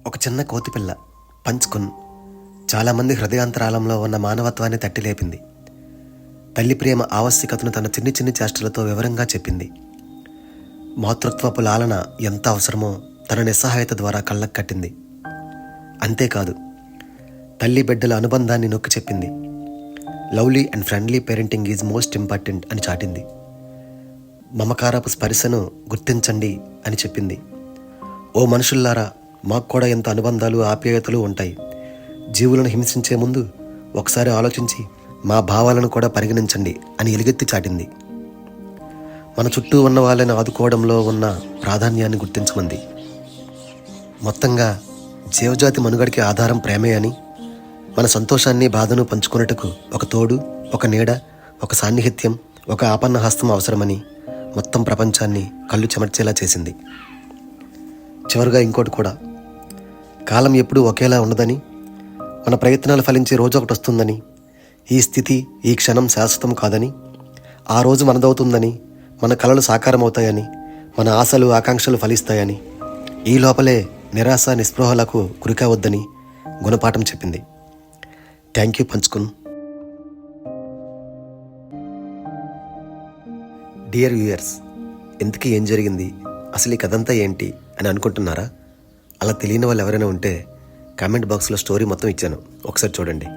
ఒక చిన్న కోతిపిల్ల పంచుకున్ చాలామంది హృదయాంతరాళంలో ఉన్న మానవత్వాన్ని తట్టిలేపింది. తల్లి ప్రేమ ఆవశ్యకతను తన చిన్ని చిన్ని చేష్టలతో వివరంగా చెప్పింది. మాతృత్వపు లాలన ఎంత అవసరమో తన నిస్సహాయత ద్వారా కళ్ళకు కట్టింది. అంతేకాదు, తల్లి బిడ్డల అనుబంధాన్ని నొక్కి చెప్పింది. Lovely and friendly parenting is most important అని చాటింది. మమకారపు స్పర్శను గుర్తించండి అని చెప్పింది. ఓ మనుషుల్లారా, మాకు కూడా ఎంత అనుబంధాలు ఆప్యాయతలు ఉంటాయి. జీవులను హింసించే ముందు ఒకసారి ఆలోచించి మా భావాలను కూడా పరిగణించండి అని ఎలుగెత్తి చాటింది. మన చుట్టూ ఉన్న వాళ్ళని ఆదుకోవడంలో ఉన్న ప్రాధాన్యాన్ని గుర్తించమంది. మొత్తంగా జీవజాతి మనుగడికి ఆధారం ప్రేమే అని, మన సంతోషాన్ని బాధను పంచుకున్నట్టుకు ఒక తోడు, ఒక నీడ, ఒక సాన్నిహిత్యం, ఒక ఆపన్న హస్తం అవసరమని మొత్తం ప్రపంచాన్ని కళ్ళు చెమర్చేలా చేసింది. చివరిగా ఇంకోటి కూడా, కాలం ఎప్పుడూ ఒకేలా ఉండదని, మన ప్రయత్నాలు ఫలించే రోజు ఒకటి వస్తుందని, ఈ స్థితి ఈ క్షణం శాశ్వతం కాదని, ఆ రోజు మనదవుతుందని, మన కలలు సాకారం అవుతాయని, మన ఆశలు ఆకాంక్షలు ఫలిస్తాయని, ఈ లోపలే నిరాశ నిస్పృహలకు కురికావద్దని గుణపాఠం చెప్పింది. థ్యాంక్ యూ పంచుకున్. డియర్ వ్యూయర్స్, ఇంతకీ ఏం జరిగింది, అసలు ఈ కథంతా ఏంటి అని అనుకుంటున్నారా? అలా తెలియని వాళ్ళు ఎవరైనా ఉంటే కామెంట్ బాక్స్లో స్టోరీ మొత్తం ఇచ్చాను, ఒకసారి చూడండి.